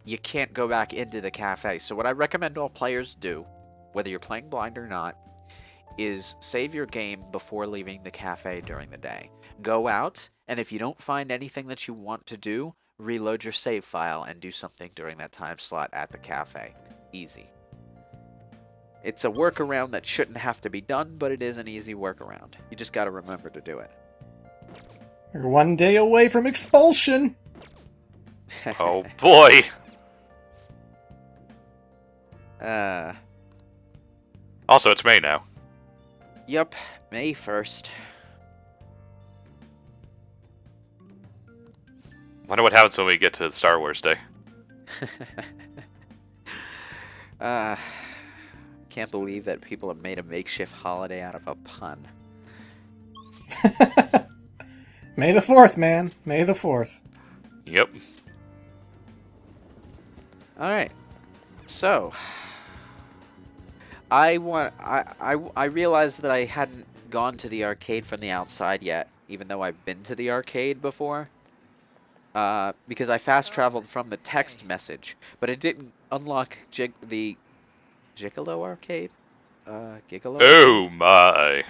you can't go back into the cafe. So what I recommend all players do, whether you're playing blind or not, is save your game before leaving the cafe during the day. Go out, and if you don't find anything that you want to do, reload your save file and do something during that time slot at the cafe. Easy. It's a workaround that shouldn't have to be done, but it is an easy workaround. You just gotta remember to do it. You're one day away from expulsion. Oh boy. Also, it's May now. Yep, May 1st. Wonder what happens when we get to Star Wars Day. Can't believe that people have made a makeshift holiday out of a pun. May the 4th, man. May the 4th. Yep. Alright. So, I realized that I hadn't gone to the arcade from the outside yet, even though I've been to the arcade before. Because I fast traveled from the text message, but it didn't unlock the Gigolo arcade. Gigolo. Oh my!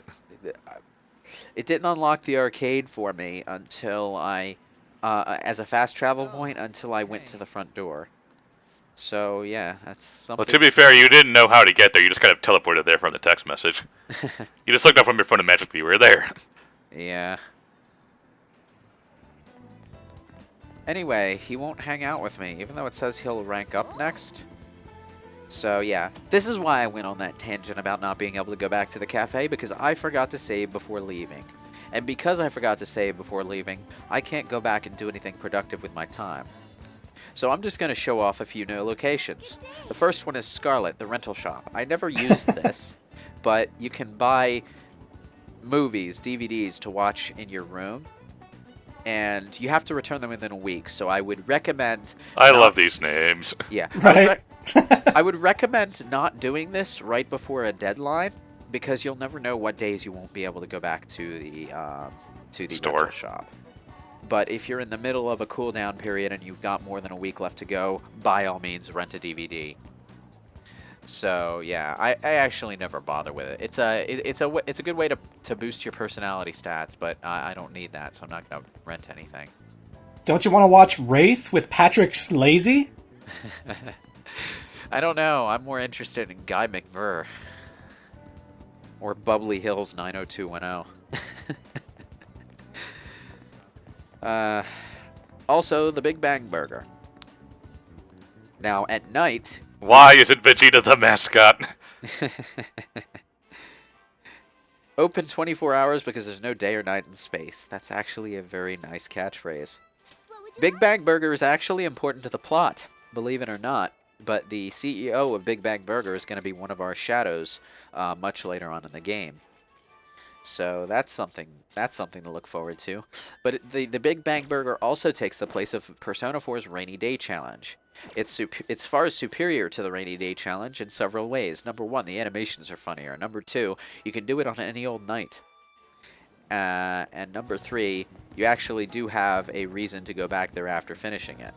It didn't unlock the arcade for me until as a fast travel point, until I went to the front door. So yeah, that's something. Well, to be fair, you didn't know how to get there. You just kind of teleported there from the text message. You just looked up from your phone and magically you were there. Yeah. Anyway, he won't hang out with me, even though it says he'll rank up next. So yeah, this is why I went on that tangent about not being able to go back to the cafe, because I forgot to save before leaving. And because I forgot to save before leaving, I can't go back and do anything productive with my time. So I'm just going to show off a few new locations. The first one is Scarlet, the rental shop. I never used this, but you can buy movies, DVDs to watch in your room. And you have to return them within a week, so I would recommend... I love these names. Yeah. Right. I would recommend not doing this right before a deadline, because you'll never know what days you won't be able to go back to the Store. rental shop. But if you're in the middle of a cooldown period and you've got more than a week left to go, by all means, rent a DVD. So yeah, I actually never bother with it. It's a good way to boost your personality stats, but I don't need that, so I'm not gonna rent anything. Don't you want to watch Wraith with Patrick Swayze? I don't know. I'm more interested in Guy McVer or Bubbly Hills 90210. Also, the Big Bang Burger. Now, at night... Why isn't Vegeta the mascot? Open 24 hours because there's no day or night in space. That's actually a very nice catchphrase. Big Bang Burger is actually important to the plot, believe it or not. But the CEO of Big Bang Burger is going to be one of our shadows much later on in the game. So that's something to look forward to. But the Big Bang Burger also takes the place of Persona 4's Rainy Day Challenge. It's far superior to the Rainy Day Challenge in several ways. Number one, the animations are funnier. Number two, you can do it on any old night. And number three, you actually do have a reason to go back there after finishing it.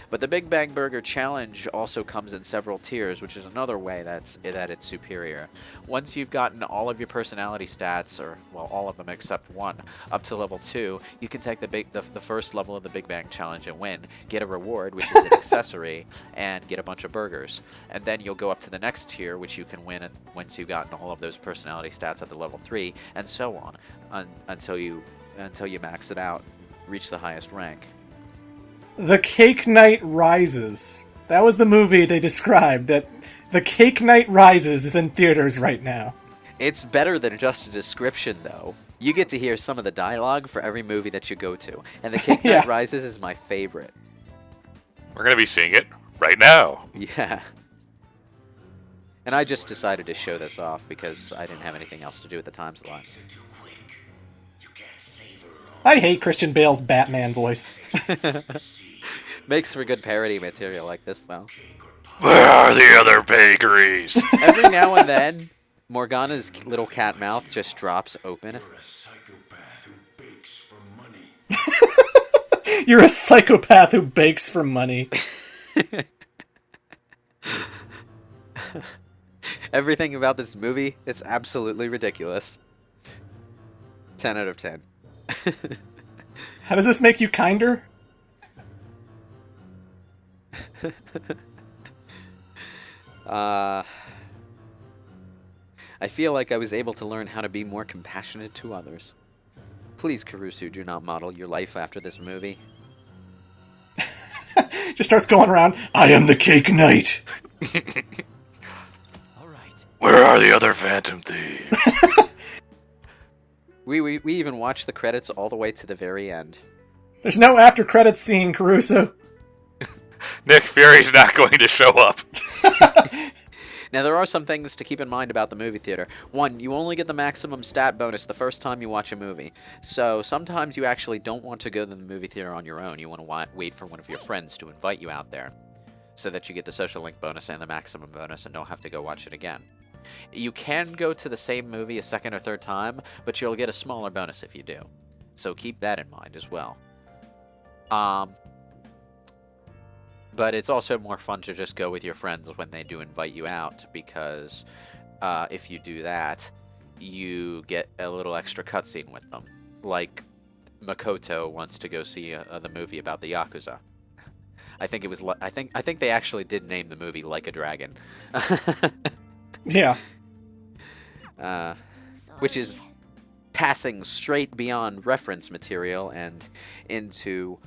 But the Big Bang Burger Challenge also comes in several tiers, which is another way that it's superior. Once you've gotten all of your personality stats, or well, all of them except one, up to level 2, you can take the first level of the Big Bang Challenge and win, get a reward, which is an accessory, and get a bunch of burgers. And then you'll go up to the next tier, which you can win once you've gotten all of those personality stats at the level 3, and so on, until you max it out, reach the highest rank. The Cake Knight Rises. That was the movie they described. That The Cake Knight Rises is in theaters right now. It's better than just a description, though. You get to hear some of the dialogue for every movie that you go to, and The Cake Knight Yeah. Rises is my favorite. We're gonna be seeing it right now. Yeah. And I just decided to show this off because I didn't have anything else to do at the time slot. I hate Christian Bale's Batman voice. Makes for good parody material like this, though. Where are the other bakeries? Every now and then, Morgana's little cat mouth just drops open. You're a psychopath who bakes for money. Everything about this movie, it's absolutely ridiculous. 10 out of 10. How does this make you kinder? I feel like I was able to learn how to be more compassionate to others. Please, Kurusu, do not model your life after this movie. Just starts going around, I am the Cake Knight. All right. Where are the other Phantom Thieves? We even watched the credits all the way to the very end. There's no after credits scene, Kurusu. Nick Fury's not going to show up. Now, there are some things to keep in mind about the movie theater. One, you only get the maximum stat bonus the first time you watch a movie. So sometimes you actually don't want to go to the movie theater on your own. You want to wait for one of your friends to invite you out there so that you get the social link bonus and the maximum bonus and don't have to go watch it again. You can go to the same movie a second or third time, but you'll get a smaller bonus if you do. So keep that in mind as well. But it's also more fun to just go with your friends when they do invite you out, because if you do that, you get a little extra cutscene with them. Like Makoto wants to go see the movie about the Yakuza. I think it was. I think they actually did name the movie Like a Dragon. Yeah. Which is passing straight beyond reference material and into,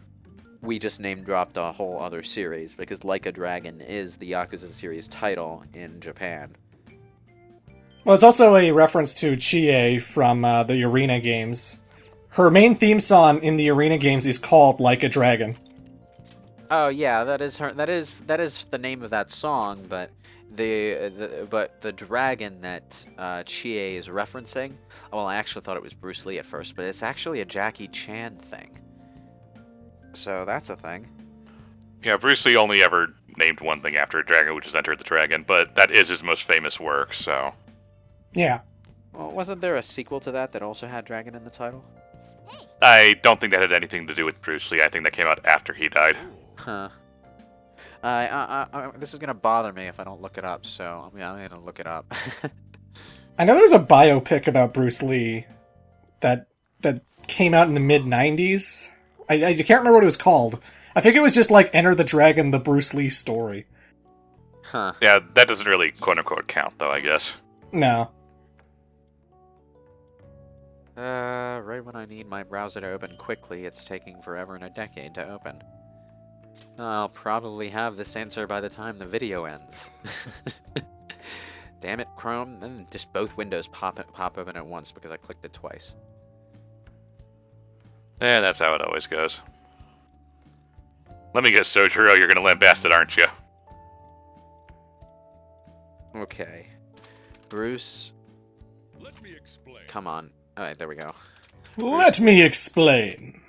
we just name dropped a whole other series, because Like a Dragon is the Yakuza series title in Japan. Well, it's also a reference to Chie from the Arena games. Her main theme song in the Arena games is called Like a Dragon. Oh yeah, that is the name of that song, but the dragon that Chie is referencing. Well, I actually thought it was Bruce Lee at first, but it's actually a Jackie Chan thing. So that's a thing. Yeah, Bruce Lee only ever named one thing after a dragon, which is Enter the Dragon, but that is his most famous work, so... Yeah. Well, wasn't there a sequel to that also had dragon in the title? I don't think that had anything to do with Bruce Lee. I think that came out after he died. Huh. This is gonna bother me if I don't look it up, so I'm gonna look it up. I know there's a biopic about Bruce Lee that came out in the mid-90s. I can't remember what it was called. I think it was just like Enter the Dragon, the Bruce Lee story. Huh. Yeah, that doesn't really quote-unquote count, though, I guess. No. Right when I need my browser to open quickly, it's taking forever and a decade to open. I'll probably have this answer by the time the video ends. Damn it, Chrome. Then just both windows pop open at once because I clicked it twice. Yeah, that's how it always goes. Let me guess, Sojiro, you're gonna lambast it, aren't you? Okay. Bruce. Let me explain. Come on. Alright, there we go. Let me explain.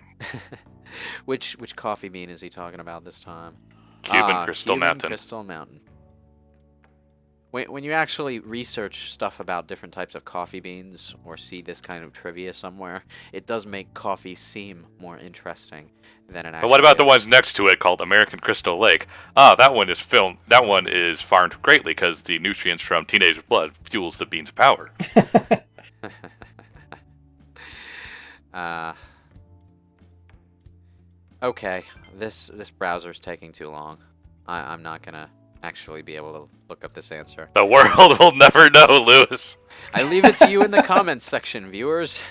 Which coffee bean is he talking about this time? Cuban Crystal Mountain. Crystal Mountain. When you actually research stuff about different types of coffee beans or see this kind of trivia somewhere, it does make coffee seem more interesting than it actually But what about the is. ones next to it called American Crystal Lake? Ah, that one is farmed greatly because the nutrients from teenage blood fuels the bean's power. Okay, this browser's taking too long. I'm not gonna actually be able to look up this answer. The world will never know, Lewis. I leave it to you in the comments section, viewers.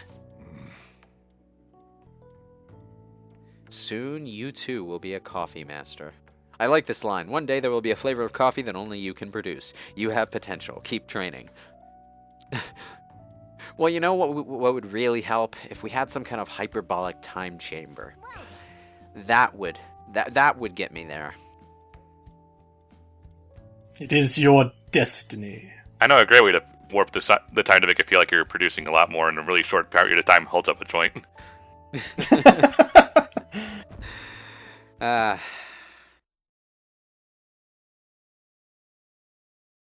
Soon you too will be a coffee master. I like this line. One day there will be a flavor of coffee that only you can produce. You have potential. Keep training. Well, you know what would really help? If we had some kind of hyperbolic time chamber. That would get me there. It is your destiny. I know a great way to warp the time to make it feel like you're producing a lot more in a really short period of time holds up a joint.